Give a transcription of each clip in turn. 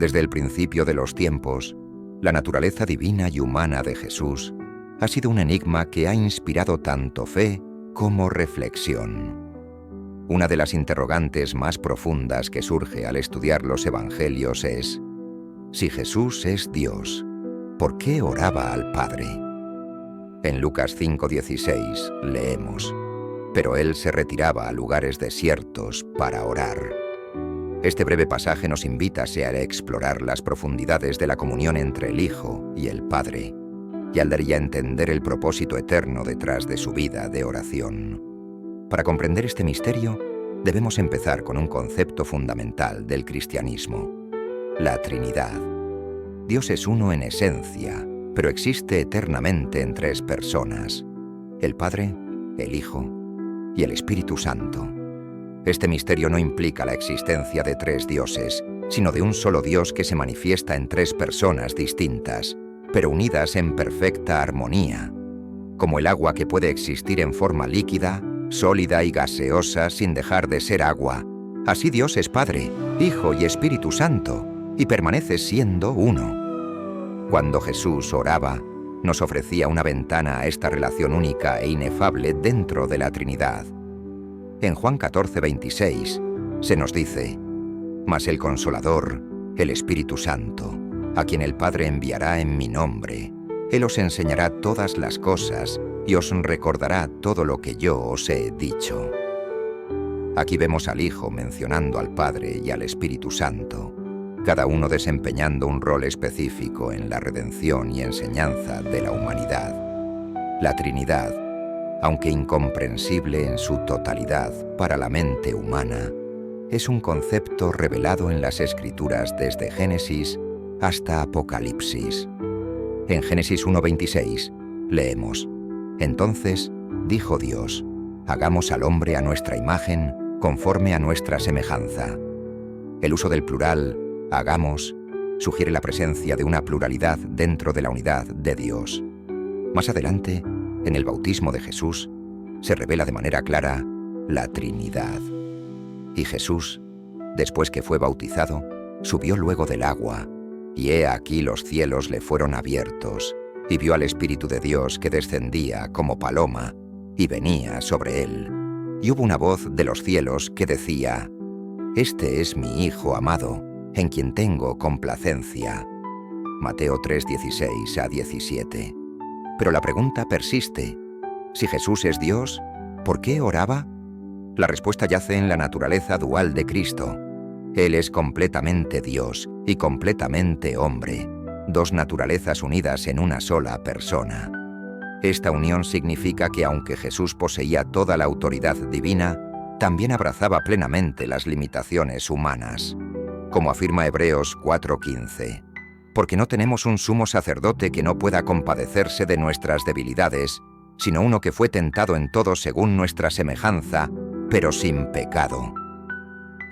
Desde el principio de los tiempos, la naturaleza divina y humana de Jesús ha sido un enigma que ha inspirado tanto fe como reflexión. Una de las interrogantes más profundas que surge al estudiar los evangelios es: si Jesús es Dios, ¿por qué oraba al Padre? En Lucas 5:16 leemos: pero él se retiraba a lugares desiertos para orar. Este breve pasaje nos invita a explorar las profundidades de la comunión entre el Hijo y el Padre, y al dar ya a entender el propósito eterno detrás de su vida de oración. Para comprender este misterio, debemos empezar con un concepto fundamental del cristianismo: la Trinidad. Dios es uno en esencia, pero existe eternamente en tres personas: el Padre, el Hijo y el Espíritu Santo. Este misterio no implica la existencia de tres dioses, sino de un solo Dios que se manifiesta en tres personas distintas, pero unidas en perfecta armonía. Como el agua que puede existir en forma líquida, sólida y gaseosa sin dejar de ser agua, así Dios es Padre, Hijo y Espíritu Santo, y permanece siendo uno. Cuando Jesús oraba, nos ofrecía una ventana a esta relación única e inefable dentro de la Trinidad. En Juan 14:26 se nos dice: mas el Consolador, el Espíritu Santo, a quien el Padre enviará en mi nombre, Él os enseñará todas las cosas y os recordará todo lo que yo os he dicho. Aquí vemos al Hijo mencionando al Padre y al Espíritu Santo, cada uno desempeñando un rol específico en la redención y enseñanza de la humanidad. La Trinidad, aunque incomprensible en su totalidad para la mente humana, es un concepto revelado en las Escrituras desde Génesis hasta Apocalipsis. En Génesis 1:26 leemos: entonces dijo Dios, hagamos al hombre a nuestra imagen, conforme a nuestra semejanza. El uso del plural, hagamos, sugiere la presencia de una pluralidad dentro de la unidad de Dios. Más adelante, en el bautismo de Jesús, se revela de manera clara la Trinidad. Y Jesús, después que fue bautizado, subió luego del agua, y he aquí los cielos le fueron abiertos, y vio al Espíritu de Dios que descendía como paloma, y venía sobre él. Y hubo una voz de los cielos que decía: este es mi Hijo amado, en quien tengo complacencia. Mateo 3:16-17. Pero la pregunta persiste: si Jesús es Dios, ¿por qué oraba? La respuesta yace en la naturaleza dual de Cristo. Él es completamente Dios y completamente hombre, dos naturalezas unidas en una sola persona. Esta unión significa que aunque Jesús poseía toda la autoridad divina, también abrazaba plenamente las limitaciones humanas. Como afirma Hebreos 4:15, porque no tenemos un sumo sacerdote que no pueda compadecerse de nuestras debilidades, sino uno que fue tentado en todo según nuestra semejanza, pero sin pecado.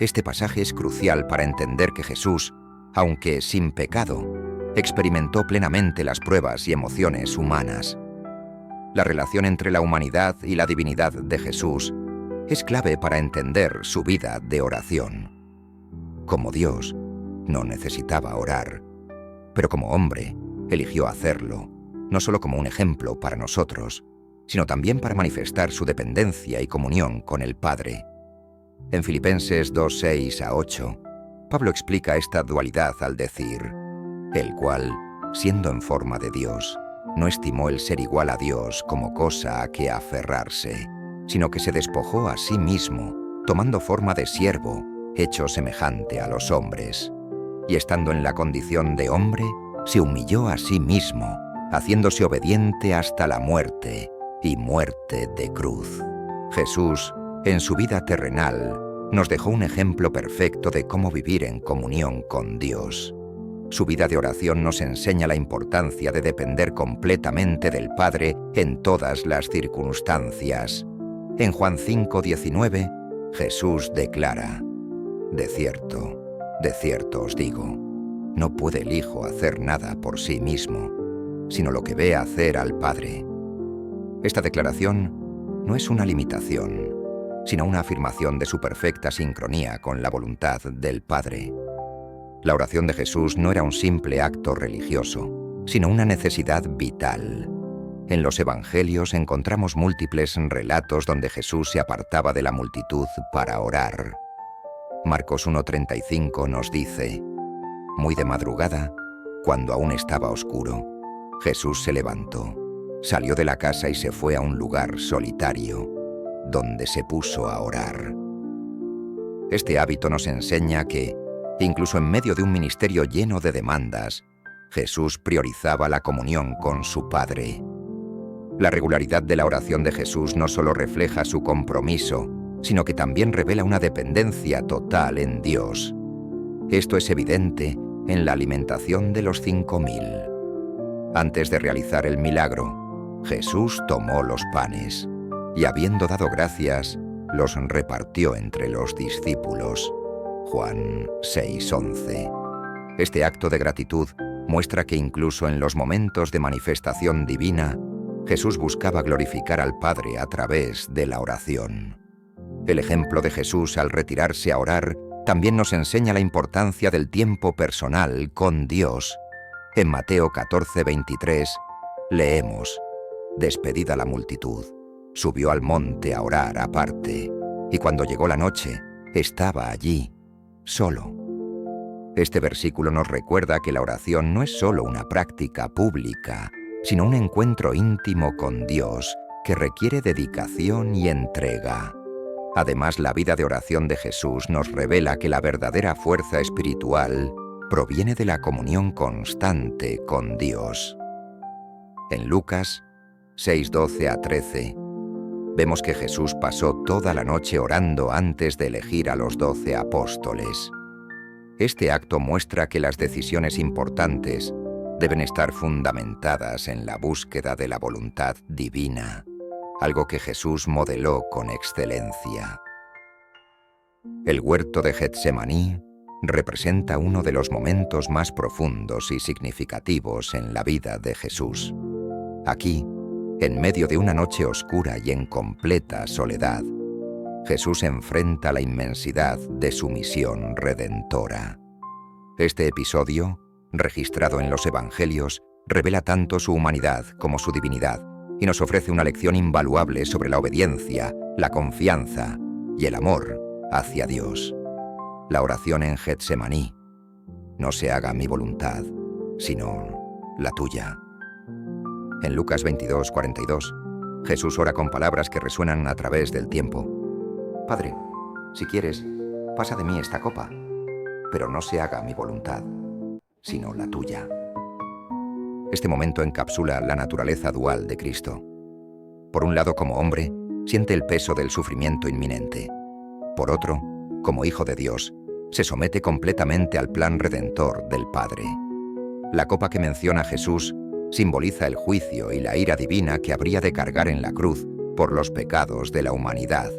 Este pasaje es crucial para entender que Jesús, aunque sin pecado, experimentó plenamente las pruebas y emociones humanas. La relación entre la humanidad y la divinidad de Jesús es clave para entender su vida de oración. Como Dios, no necesitaba orar, pero como hombre, eligió hacerlo, no solo como un ejemplo para nosotros, sino también para manifestar su dependencia y comunión con el Padre. En Filipenses 2:6-8, Pablo explica esta dualidad al decir: el cual, siendo en forma de Dios, no estimó el ser igual a Dios como cosa a que aferrarse, sino que se despojó a sí mismo, tomando forma de siervo, hecho semejante a los hombres. Y estando en la condición de hombre, se humilló a sí mismo, haciéndose obediente hasta la muerte, y muerte de cruz. Jesús, en su vida terrenal, nos dejó un ejemplo perfecto de cómo vivir en comunión con Dios. Su vida de oración nos enseña la importancia de depender completamente del Padre en todas las circunstancias. En Juan 5:19, Jesús declara: de cierto os digo, no puede el Hijo hacer nada por sí mismo, sino lo que ve hacer al Padre. Esta declaración no es una limitación, sino una afirmación de su perfecta sincronía con la voluntad del Padre. La oración de Jesús no era un simple acto religioso, sino una necesidad vital. En los Evangelios encontramos múltiples relatos donde Jesús se apartaba de la multitud para orar. Marcos 1:35 nos dice: muy de madrugada, cuando aún estaba oscuro, Jesús se levantó, salió de la casa y se fue a un lugar solitario, donde se puso a orar. Este hábito nos enseña que, incluso en medio de un ministerio lleno de demandas, Jesús priorizaba la comunión con su Padre. La regularidad de la oración de Jesús no solo refleja su compromiso, sino que también revela una dependencia total en Dios. Esto es evidente en la alimentación de los 5.000. Antes de realizar el milagro, Jesús tomó los panes y, habiendo dado gracias, los repartió entre los discípulos. Juan 6:11. Este acto de gratitud muestra que incluso en los momentos de manifestación divina, Jesús buscaba glorificar al Padre a través de la oración. El ejemplo de Jesús al retirarse a orar también nos enseña la importancia del tiempo personal con Dios. En Mateo 14:23 leemos: despedida la multitud, subió al monte a orar aparte, y cuando llegó la noche, estaba allí, solo. Este versículo nos recuerda que la oración no es solo una práctica pública, sino un encuentro íntimo con Dios que requiere dedicación y entrega. Además, la vida de oración de Jesús nos revela que la verdadera fuerza espiritual proviene de la comunión constante con Dios. En Lucas 6:12-13, vemos que Jesús pasó toda la noche orando antes de elegir a los 12 apóstoles. Este acto muestra que las decisiones importantes deben estar fundamentadas en la búsqueda de la voluntad divina, algo que Jesús modeló con excelencia. El huerto de Getsemaní representa uno de los momentos más profundos y significativos en la vida de Jesús. Aquí, en medio de una noche oscura y en completa soledad, Jesús enfrenta la inmensidad de su misión redentora. Este episodio, registrado en los Evangelios, revela tanto su humanidad como su divinidad y nos ofrece una lección invaluable sobre la obediencia, la confianza y el amor hacia Dios. La oración en Getsemaní: no se haga mi voluntad, sino la tuya. En Lucas 22:42, Jesús ora con palabras que resuenan a través del tiempo: Padre, si quieres, pasa de mí esta copa, pero no se haga mi voluntad, sino la tuya. Este momento encapsula la naturaleza dual de Cristo. Por un lado, como hombre, siente el peso del sufrimiento inminente. Por otro, como Hijo de Dios, se somete completamente al plan redentor del Padre. La copa que menciona Jesús simboliza el juicio y la ira divina que habría de cargar en la cruz por los pecados de la humanidad.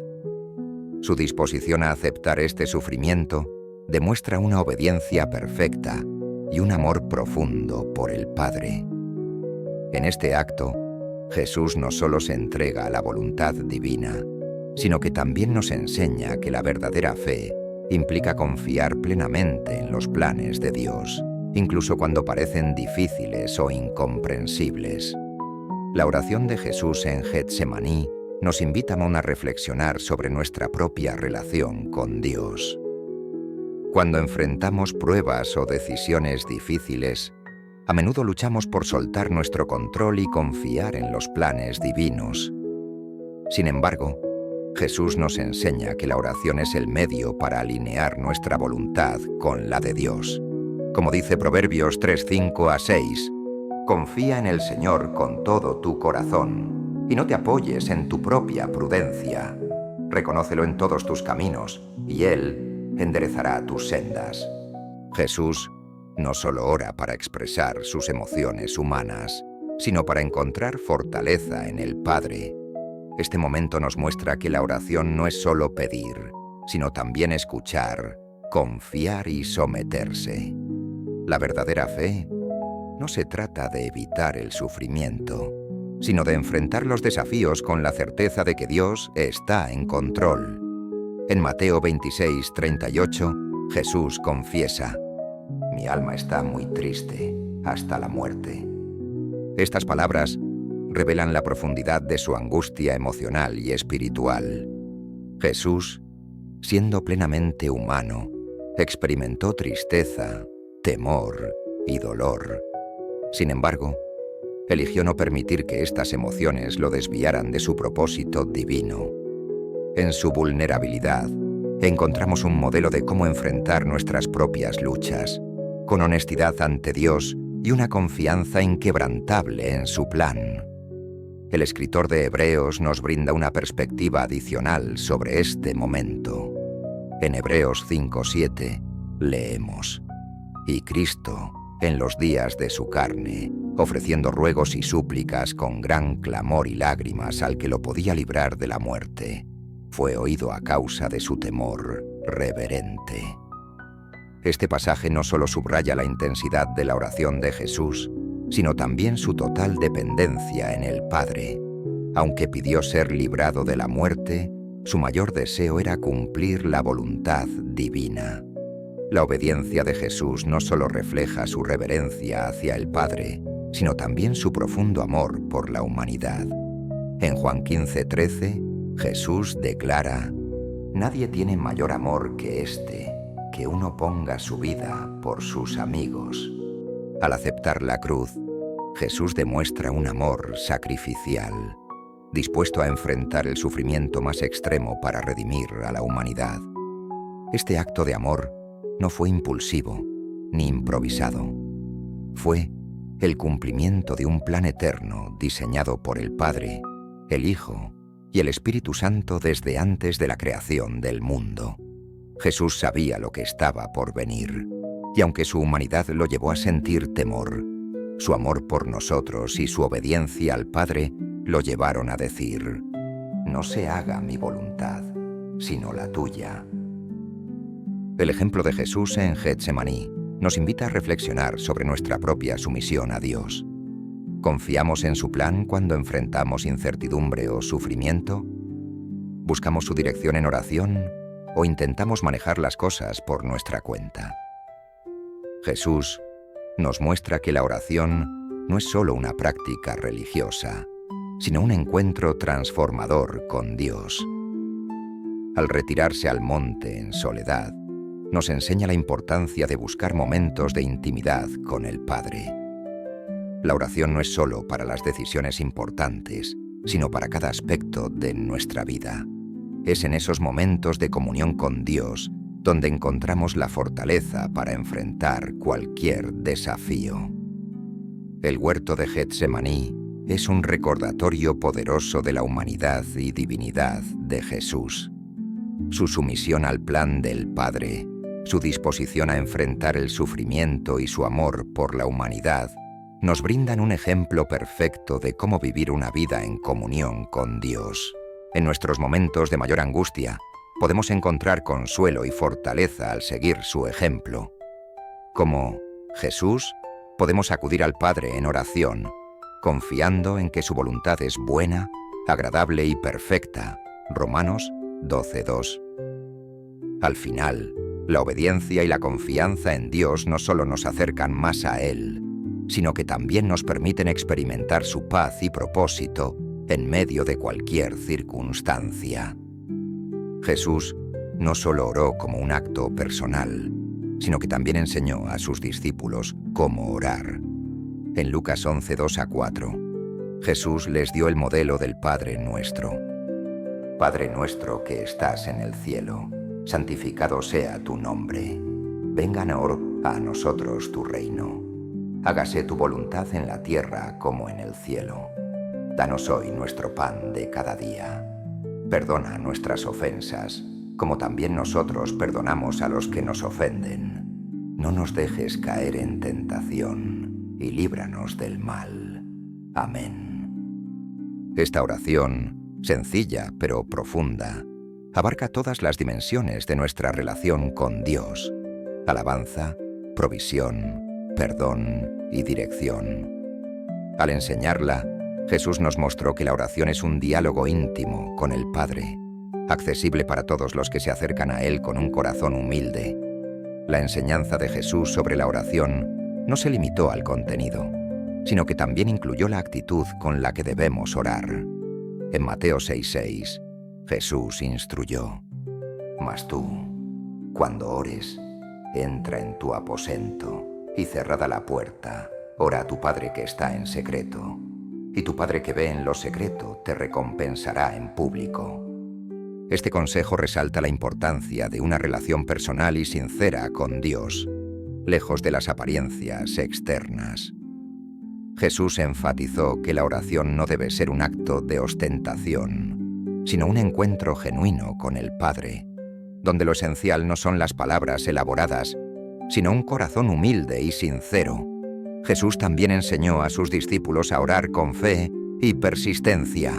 Su disposición a aceptar este sufrimiento demuestra una obediencia perfecta y un amor profundo por el Padre. En este acto, Jesús no solo se entrega a la voluntad divina, sino que también nos enseña que la verdadera fe implica confiar plenamente en los planes de Dios, incluso cuando parecen difíciles o incomprensibles. La oración de Jesús en Getsemaní nos invita a reflexionar sobre nuestra propia relación con Dios. Cuando enfrentamos pruebas o decisiones difíciles, a menudo luchamos por soltar nuestro control y confiar en los planes divinos. Sin embargo, Jesús nos enseña que la oración es el medio para alinear nuestra voluntad con la de Dios. Como dice Proverbios 3:5-6, confía en el Señor con todo tu corazón y no te apoyes en tu propia prudencia. Reconócelo en todos tus caminos y Él enderezará tus sendas. Jesús no solo ora para expresar sus emociones humanas, sino para encontrar fortaleza en el Padre. Este momento nos muestra que la oración no es solo pedir, sino también escuchar, confiar y someterse. La verdadera fe no se trata de evitar el sufrimiento, sino de enfrentar los desafíos con la certeza de que Dios está en control. En Mateo 26:38, Jesús confiesa: Mi alma está muy triste hasta la muerte. Estas palabras revelan la profundidad de su angustia emocional y espiritual. Jesús, siendo plenamente humano, experimentó tristeza, temor y dolor. Sin embargo, eligió no permitir que estas emociones lo desviaran de su propósito divino. En su vulnerabilidad, encontramos un modelo de cómo enfrentar nuestras propias luchas, con honestidad ante Dios y una confianza inquebrantable en su plan. El escritor de Hebreos nos brinda una perspectiva adicional sobre este momento. En Hebreos 5:7 leemos: «Y Cristo, en los días de su carne, ofreciendo ruegos y súplicas con gran clamor y lágrimas al que lo podía librar de la muerte, fue oído a causa de su temor reverente». Este pasaje no solo subraya la intensidad de la oración de Jesús, sino también su total dependencia en el Padre. Aunque pidió ser librado de la muerte, su mayor deseo era cumplir la voluntad divina. La obediencia de Jesús no solo refleja su reverencia hacia el Padre, sino también su profundo amor por la humanidad. En Juan 15:13, Jesús declara: «Nadie tiene mayor amor que este, que uno ponga su vida por sus amigos». Al aceptar la cruz, Jesús demuestra un amor sacrificial, dispuesto a enfrentar el sufrimiento más extremo para redimir a la humanidad. Este acto de amor no fue impulsivo ni improvisado. Fue el cumplimiento de un plan eterno diseñado por el Padre, el Hijo y el Espíritu Santo desde antes de la creación del mundo. Jesús sabía lo que estaba por venir, y aunque su humanidad lo llevó a sentir temor, su amor por nosotros y su obediencia al Padre lo llevaron a decir: «No se haga mi voluntad, sino la tuya». El ejemplo de Jesús en Getsemaní nos invita a reflexionar sobre nuestra propia sumisión a Dios. ¿Confiamos en su plan cuando enfrentamos incertidumbre o sufrimiento? ¿Buscamos su dirección en oración o intentamos manejar las cosas por nuestra cuenta? Jesús nos muestra que la oración no es solo una práctica religiosa, sino un encuentro transformador con Dios. Al retirarse al monte en soledad, nos enseña la importancia de buscar momentos de intimidad con el Padre. La oración no es solo para las decisiones importantes, sino para cada aspecto de nuestra vida. Es en esos momentos de comunión con Dios donde encontramos la fortaleza para enfrentar cualquier desafío. El huerto de Getsemaní es un recordatorio poderoso de la humanidad y divinidad de Jesús. Su sumisión al plan del Padre, su disposición a enfrentar el sufrimiento y su amor por la humanidad nos brindan un ejemplo perfecto de cómo vivir una vida en comunión con Dios. En nuestros momentos de mayor angustia, podemos encontrar consuelo y fortaleza al seguir su ejemplo. Como Jesús, podemos acudir al Padre en oración, confiando en que su voluntad es buena, agradable y perfecta. Romanos 12:2. Al final, la obediencia y la confianza en Dios no solo nos acercan más a Él, sino que también nos permiten experimentar su paz y propósito en medio de cualquier circunstancia. Jesús no solo oró como un acto personal, sino que también enseñó a sus discípulos cómo orar. En Lucas 11:2-4, Jesús les dio el modelo del Padre Nuestro. Padre nuestro que estás en el cielo, santificado sea tu nombre. Venga ahora a nosotros tu reino. Hágase tu voluntad en la tierra como en el cielo. Danos hoy nuestro pan de cada día. Perdona nuestras ofensas, como también nosotros perdonamos a los que nos ofenden. No nos dejes caer en tentación y líbranos del mal. Amén. Esta oración, sencilla pero profunda, abarca todas las dimensiones de nuestra relación con Dios: alabanza, provisión, perdón y dirección. Al enseñarla, Jesús nos mostró que la oración es un diálogo íntimo con el Padre, accesible para todos los que se acercan a Él con un corazón humilde. La enseñanza de Jesús sobre la oración no se limitó al contenido, sino que también incluyó la actitud con la que debemos orar. En Mateo 6:6, Jesús instruyó: «Mas tú, cuando ores, entra en tu aposento y cerrada la puerta, ora a tu Padre que está en secreto, y tu Padre que ve en lo secreto te recompensará en público». Este consejo resalta la importancia de una relación personal y sincera con Dios, lejos de las apariencias externas. Jesús enfatizó que la oración no debe ser un acto de ostentación, sino un encuentro genuino con el Padre, donde lo esencial no son las palabras elaboradas, sino un corazón humilde y sincero. Jesús también enseñó a sus discípulos a orar con fe y persistencia.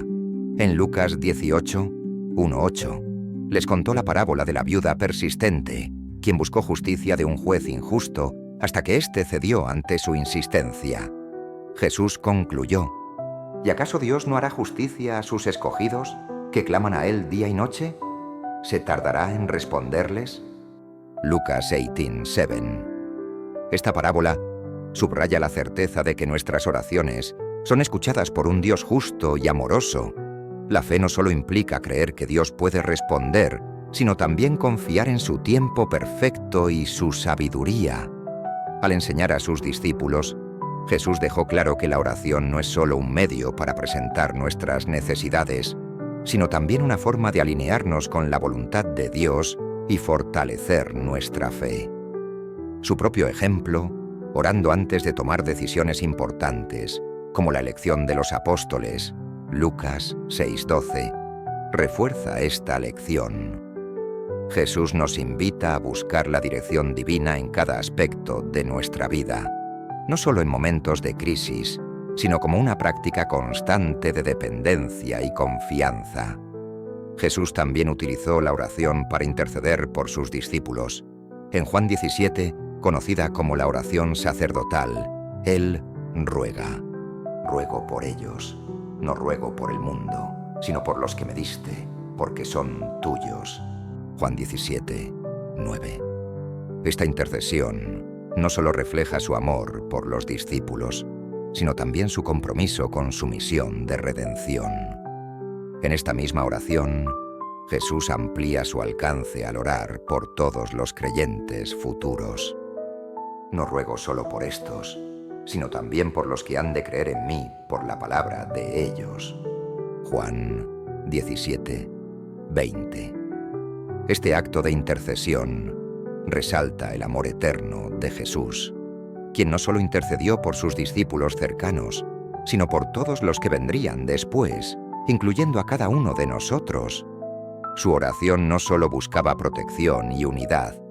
En Lucas 18:1-8, les contó la parábola de la viuda persistente, quien buscó justicia de un juez injusto hasta que éste cedió ante su insistencia. Jesús concluyó: ¿Y acaso Dios no hará justicia a sus escogidos, que claman a Él día y noche? ¿Se tardará en responderles? Lucas 18:7. Esta parábola subraya la certeza de que nuestras oraciones son escuchadas por un Dios justo y amoroso. La fe no solo implica creer que Dios puede responder, sino también confiar en su tiempo perfecto y su sabiduría. Al enseñar a sus discípulos, Jesús dejó claro que la oración no es solo un medio para presentar nuestras necesidades, sino también una forma de alinearnos con la voluntad de Dios y fortalecer nuestra fe. Su propio ejemplo, orando antes de tomar decisiones importantes, como la elección de los apóstoles, Lucas 6:12, refuerza esta lección. Jesús nos invita a buscar la dirección divina en cada aspecto de nuestra vida, no solo en momentos de crisis, sino como una práctica constante de dependencia y confianza. Jesús también utilizó la oración para interceder por sus discípulos. En Juan 17, conocida como la oración sacerdotal, Él ruega: «Ruego por ellos, no ruego por el mundo, sino por los que me diste, porque son tuyos». Juan 17:9. Esta intercesión no solo refleja su amor por los discípulos, sino también su compromiso con su misión de redención. En esta misma oración, Jesús amplía su alcance al orar por todos los creyentes futuros. «No ruego solo por estos, sino también por los que han de creer en mí por la palabra de ellos». Juan 17:20. Este acto de intercesión resalta el amor eterno de Jesús, quien no solo intercedió por sus discípulos cercanos, sino por todos los que vendrían después, incluyendo a cada uno de nosotros. Su oración no solo buscaba protección y unidad,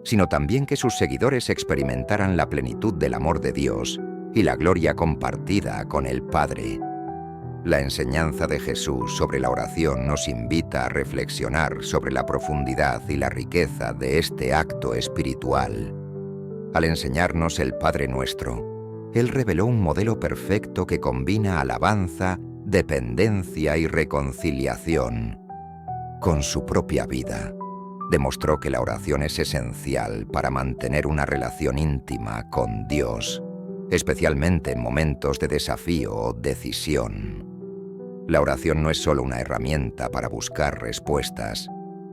sino también que sus seguidores experimentaran la plenitud del amor de Dios y la gloria compartida con el Padre. La enseñanza de Jesús sobre la oración nos invita a reflexionar sobre la profundidad y la riqueza de este acto espiritual. Al enseñarnos el Padre Nuestro, Él reveló un modelo perfecto que combina alabanza, dependencia y reconciliación. Con su propia vida, demostró que la oración es esencial para mantener una relación íntima con Dios, especialmente en momentos de desafío o decisión. La oración no es solo una herramienta para buscar respuestas,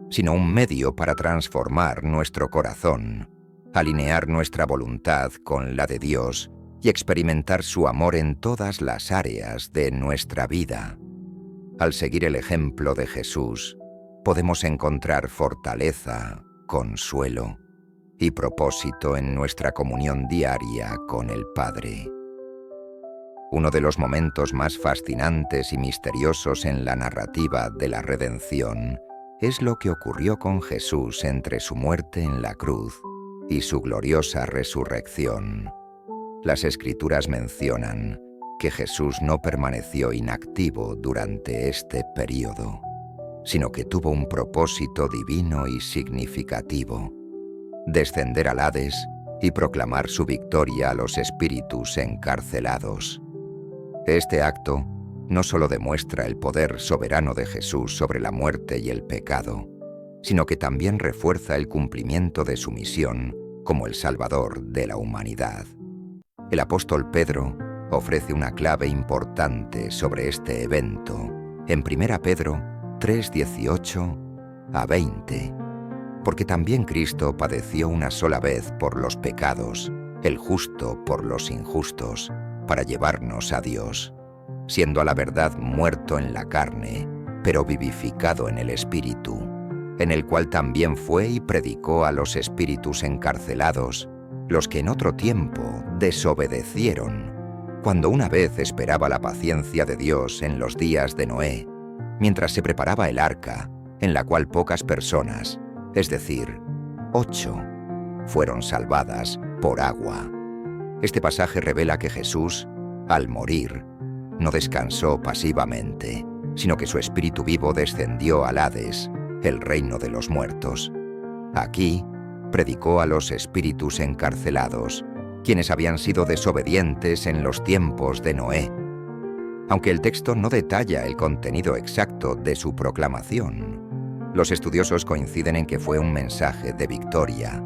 sino un medio para transformar nuestro corazón, alinear nuestra voluntad con la de Dios y experimentar su amor en todas las áreas de nuestra vida. Al seguir el ejemplo de Jesús, podemos encontrar fortaleza, consuelo y propósito en nuestra comunión diaria con el Padre. Uno de los momentos más fascinantes y misteriosos en la narrativa de la redención es lo que ocurrió con Jesús entre su muerte en la cruz y su gloriosa resurrección. Las Escrituras mencionan que Jesús no permaneció inactivo durante este período, sino que tuvo un propósito divino y significativo: descender al Hades y proclamar su victoria a los espíritus encarcelados. Este acto no solo demuestra el poder soberano de Jesús sobre la muerte y el pecado, sino que también refuerza el cumplimiento de su misión como el Salvador de la humanidad. El apóstol Pedro ofrece una clave importante sobre este evento en 1 Pedro 3:18 a 20, porque también Cristo padeció una sola vez por los pecados, el justo por los injustos, para llevarnos a Dios, siendo a la verdad muerto en la carne, pero vivificado en el Espíritu, en el cual también fue y predicó a los espíritus encarcelados, los que en otro tiempo desobedecieron, cuando una vez esperaba la paciencia de Dios en los días de Noé, mientras se preparaba el arca, en la cual pocas personas, es decir, 8, fueron salvadas por agua. Este pasaje revela que Jesús, al morir, no descansó pasivamente, sino que su espíritu vivo descendió al Hades, el reino de los muertos. Aquí, predicó a los espíritus encarcelados, quienes habían sido desobedientes en los tiempos de Noé. Aunque el texto no detalla el contenido exacto de su proclamación, los estudiosos coinciden en que fue un mensaje de victoria,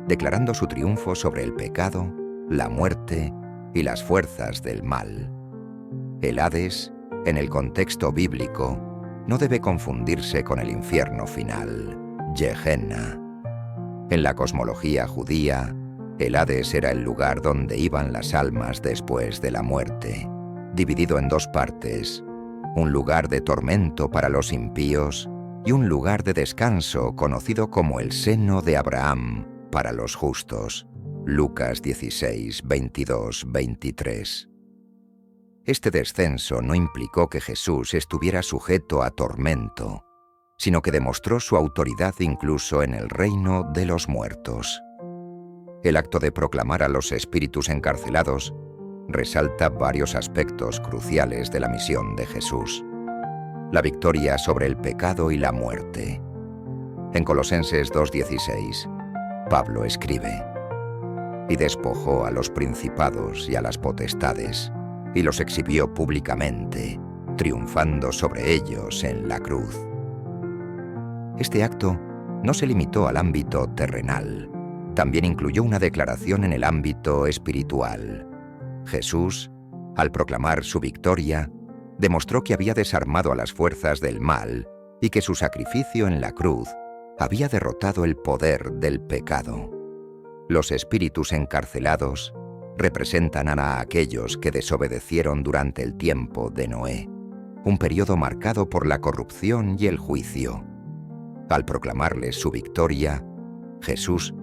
declarando su triunfo sobre el pecado, la muerte y las fuerzas del mal. El Hades, en el contexto bíblico, no debe confundirse con el infierno final, Gehenna. En la cosmología judía, el Hades era el lugar donde iban las almas después de la muerte, dividido en 2 partes, un lugar de tormento para los impíos y un lugar de descanso conocido como el seno de Abraham para los justos. Lucas 16, 22, 23. Este descenso no implicó que Jesús estuviera sujeto a tormento, sino que demostró su autoridad incluso en el reino de los muertos. El acto de proclamar a los espíritus encarcelados resalta varios aspectos cruciales de la misión de Jesús. La victoria sobre el pecado y la muerte. En Colosenses 2:16, Pablo escribe: «Y despojó a los principados y a las potestades, y los exhibió públicamente, triunfando sobre ellos en la cruz». Este acto no se limitó al ámbito terrenal, también incluyó una declaración en el ámbito espiritual. Jesús, al proclamar su victoria, demostró que había desarmado a las fuerzas del mal y que su sacrificio en la cruz había derrotado el poder del pecado. Los espíritus encarcelados representan a aquellos que desobedecieron durante el tiempo de Noé, un periodo marcado por la corrupción y el juicio. Al proclamarles su victoria, Jesús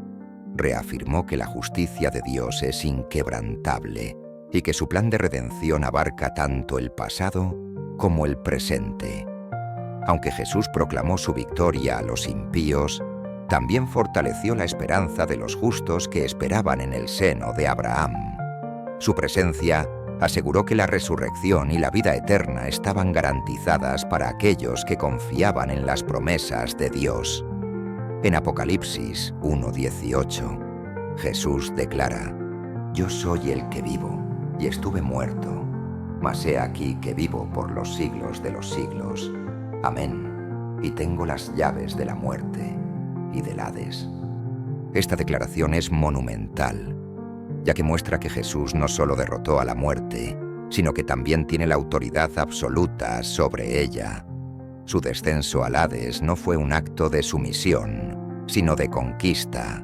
reafirmó que la justicia de Dios es inquebrantable y que su plan de redención abarca tanto el pasado como el presente. Aunque Jesús proclamó su victoria a los impíos, también fortaleció la esperanza de los justos que esperaban en el seno de Abraham. Su presencia aseguró que la resurrección y la vida eterna estaban garantizadas para aquellos que confiaban en las promesas de Dios. En Apocalipsis 1:18, Jesús declara: «Yo soy el que vivo, y estuve muerto, mas he aquí que vivo por los siglos de los siglos. Amén. Y tengo las llaves de la muerte y del Hades». Esta declaración es monumental, ya que muestra que Jesús no solo derrotó a la muerte, sino que también tiene la autoridad absoluta sobre ella. Su descenso al Hades no fue un acto de sumisión, sino de conquista.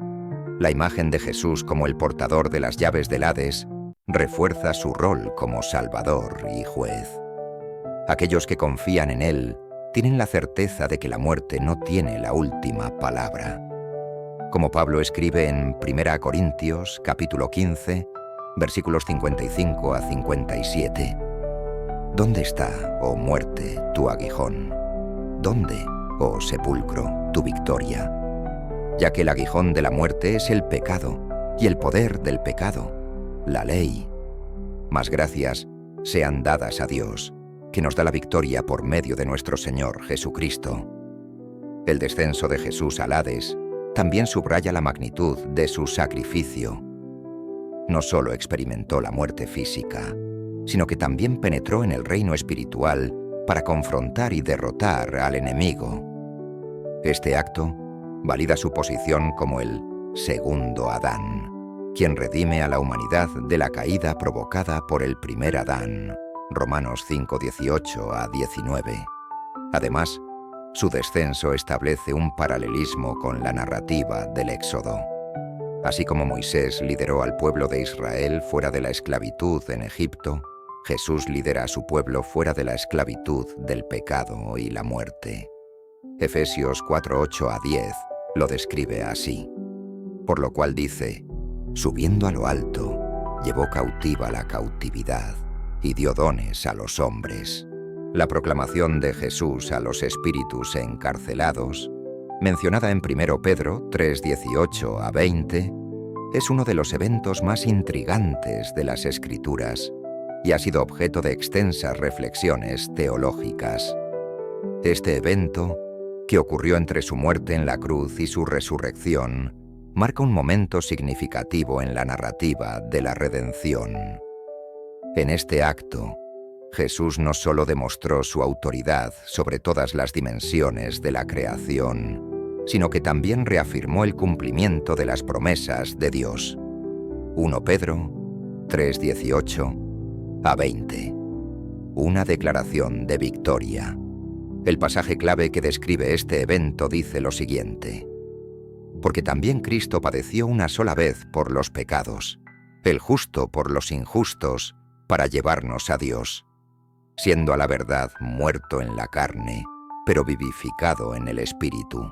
La imagen de Jesús como el portador de las llaves del Hades refuerza su rol como Salvador y juez. Aquellos que confían en Él tienen la certeza de que la muerte no tiene la última palabra. Como Pablo escribe en 1 Corintios, capítulo 15, versículos 55 a 57. ¿Dónde está, oh muerte, tu aguijón? ¿Dónde, oh sepulcro, tu victoria? Ya que el aguijón de la muerte es el pecado, y el poder del pecado, la ley. Mas gracias sean dadas a Dios, que nos da la victoria por medio de nuestro Señor Jesucristo. El descenso de Jesús al Hades también subraya la magnitud de su sacrificio. No solo experimentó la muerte física, sino que también penetró en el reino espiritual para confrontar y derrotar al enemigo. Este acto valida su posición como el segundo Adán, quien redime a la humanidad de la caída provocada por el primer Adán. Romanos 5:18 a 19. Además, su descenso establece un paralelismo con la narrativa del Éxodo. Así como Moisés lideró al pueblo de Israel fuera de la esclavitud en Egipto, Jesús lidera a su pueblo fuera de la esclavitud del pecado y la muerte. Efesios 4:8 a 10 lo describe así. Por lo cual dice: subiendo a lo alto, llevó cautiva la cautividad y dio dones a los hombres. La proclamación de Jesús a los espíritus encarcelados, mencionada en 1 Pedro 3:18 a 20, es uno de los eventos más intrigantes de las Escrituras y ha sido objeto de extensas reflexiones teológicas. Este evento, que ocurrió entre su muerte en la cruz y su resurrección, marca un momento significativo en la narrativa de la redención. En este acto, Jesús no solo demostró su autoridad sobre todas las dimensiones de la creación, sino que también reafirmó el cumplimiento de las promesas de Dios. 1 Pedro 3:18 a 20. Una declaración de victoria. El pasaje clave que describe este evento dice lo siguiente: porque también Cristo padeció una sola vez por los pecados, el justo por los injustos, para llevarnos a Dios, siendo a la verdad muerto en la carne, pero vivificado en el Espíritu,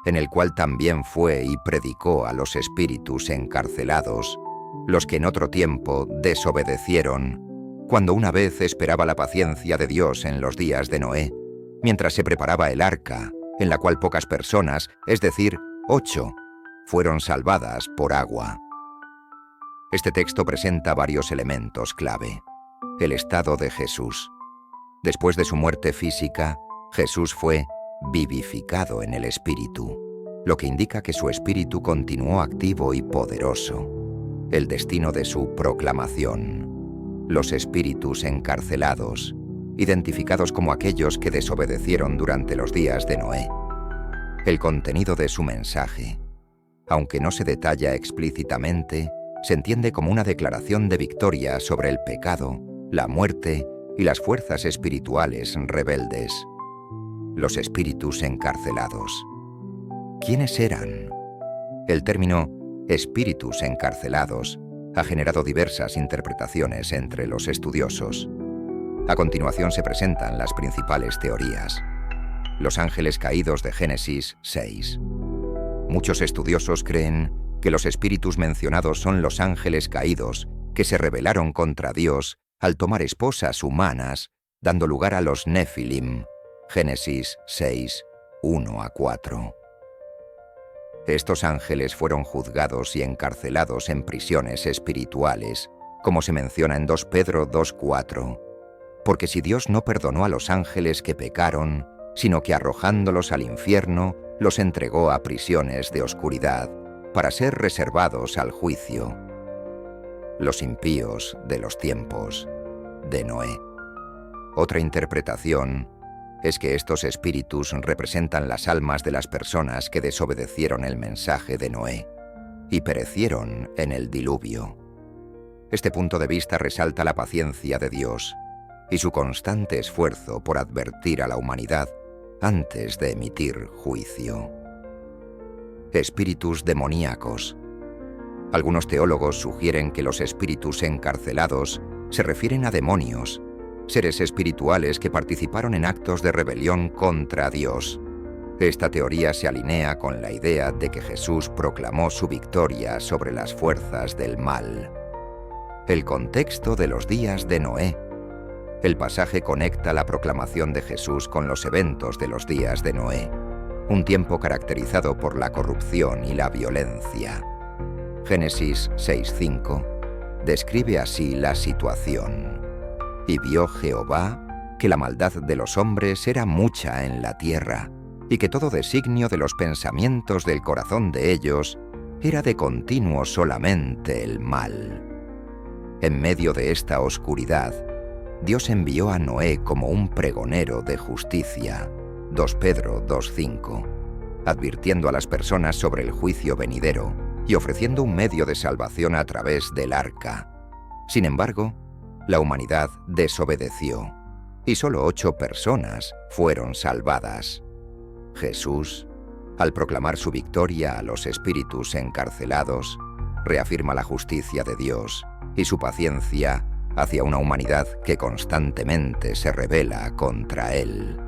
en el cual también fue y predicó a los espíritus encarcelados, los que en otro tiempo desobedecieron, cuando una vez esperaba la paciencia de Dios en los días de Noé, mientras se preparaba el arca, en la cual pocas personas, es decir, 8, fueron salvadas por agua. Este texto presenta varios elementos clave. El estado de Jesús. Después de su muerte física, Jesús fue vivificado en el Espíritu, lo que indica que su espíritu continuó activo y poderoso. El destino de su proclamación. Los espíritus encarcelados, identificados como aquellos que desobedecieron durante los días de Noé. El contenido de su mensaje, aunque no se detalla explícitamente, se entiende como una declaración de victoria sobre el pecado, la muerte y las fuerzas espirituales rebeldes. Los espíritus encarcelados. ¿Quiénes eran? El término espíritus encarcelados ha generado diversas interpretaciones entre los estudiosos. A continuación se presentan las principales teorías. Los ángeles caídos de Génesis 6. Muchos estudiosos creen que los espíritus mencionados son los ángeles caídos que se rebelaron contra Dios al tomar esposas humanas, dando lugar a los Nefilim. Génesis 6, 1 a 4. Estos ángeles fueron juzgados y encarcelados en prisiones espirituales, como se menciona en 2 Pedro 2:4. Porque si Dios no perdonó a los ángeles que pecaron, sino que arrojándolos al infierno, los entregó a prisiones de oscuridad, para ser reservados al juicio. Los impíos de los tiempos de Noé. Otra interpretación es que estos espíritus representan las almas de las personas que desobedecieron el mensaje de Noé y perecieron en el diluvio. Este punto de vista resalta la paciencia de Dios y su constante esfuerzo por advertir a la humanidad antes de emitir juicio. Espíritus demoníacos. Algunos teólogos sugieren que los espíritus encarcelados se refieren a demonios, seres espirituales que participaron en actos de rebelión contra Dios. Esta teoría se alinea con la idea de que Jesús proclamó su victoria sobre las fuerzas del mal. El contexto de los días de Noé. El pasaje conecta la proclamación de Jesús con los eventos de los días de Noé, un tiempo caracterizado por la corrupción y la violencia. Génesis 6:5 describe así la situación. Y vio Jehová que la maldad de los hombres era mucha en la tierra, y que todo designio de los pensamientos del corazón de ellos era de continuo solamente el mal. En medio de esta oscuridad, Dios envió a Noé como un pregonero de justicia. 2 Pedro 2:5. advirtiendo a las personas sobre el juicio venidero y ofreciendo un medio de salvación a través del arca. Sin embargo, la humanidad desobedeció y solo 8 personas fueron salvadas. Jesús, al proclamar su victoria a los espíritus encarcelados, reafirma la justicia de Dios y su paciencia hacia una humanidad que constantemente se rebela contra Él.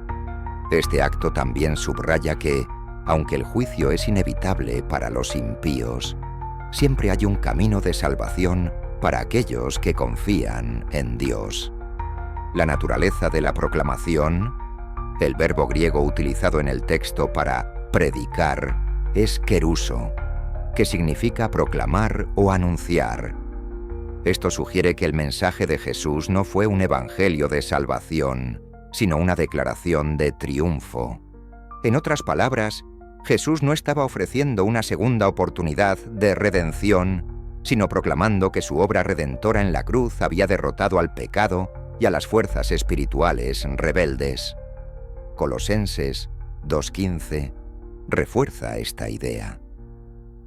Este acto también subraya que, aunque el juicio es inevitable para los impíos, siempre hay un camino de salvación para aquellos que confían en Dios. La naturaleza de la proclamación, el verbo griego utilizado en el texto para predicar, es keruso, que significa proclamar o anunciar. Esto sugiere que el mensaje de Jesús no fue un evangelio de salvación, sino una declaración de triunfo. En otras palabras, Jesús no estaba ofreciendo una segunda oportunidad de redención, sino proclamando que su obra redentora en la cruz había derrotado al pecado y a las fuerzas espirituales rebeldes. Colosenses 2:15 refuerza esta idea.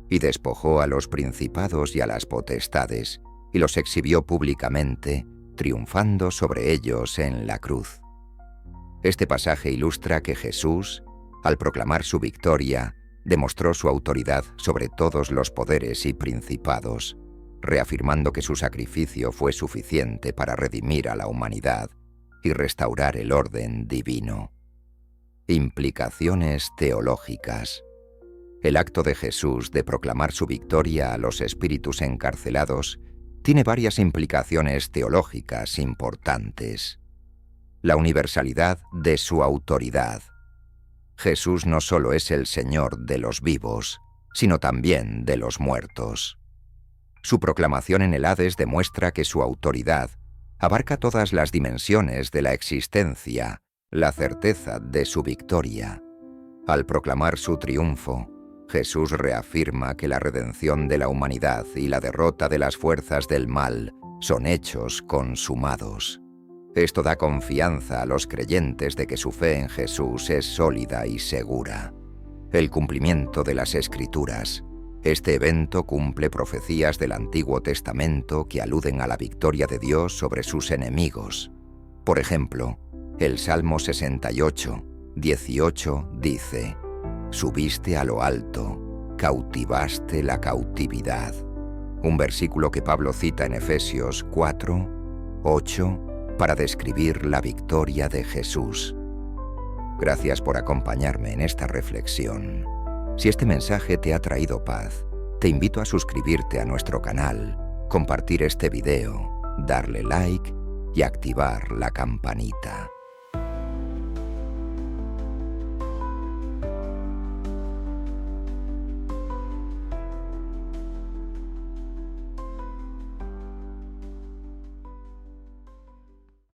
Y despojó a los principados y a las potestades, y los exhibió públicamente, triunfando sobre ellos en la cruz. Este pasaje ilustra que Jesús, al proclamar su victoria, demostró su autoridad sobre todos los poderes y principados, reafirmando que su sacrificio fue suficiente para redimir a la humanidad y restaurar el orden divino. Implicaciones teológicas. El acto de Jesús de proclamar su victoria a los espíritus encarcelados tiene varias implicaciones teológicas importantes. La universalidad de su autoridad. Jesús no solo es el Señor de los vivos, sino también de los muertos. Su proclamación en el Hades demuestra que su autoridad abarca todas las dimensiones de la existencia, la certeza de su victoria. Al proclamar su triunfo, Jesús reafirma que la redención de la humanidad y la derrota de las fuerzas del mal son hechos consumados. Esto da confianza a los creyentes de que su fe en Jesús es sólida y segura. El cumplimiento de las Escrituras. Este evento cumple profecías del Antiguo Testamento que aluden a la victoria de Dios sobre sus enemigos. Por ejemplo, el Salmo 68, 18 dice: «Subiste a lo alto, cautivaste la cautividad». Un versículo que Pablo cita en Efesios 4, 8, para describir la victoria de Jesús. Gracias por acompañarme en esta reflexión. Si este mensaje te ha traído paz, te invito a suscribirte a nuestro canal, compartir este video, darle like y activar la campanita.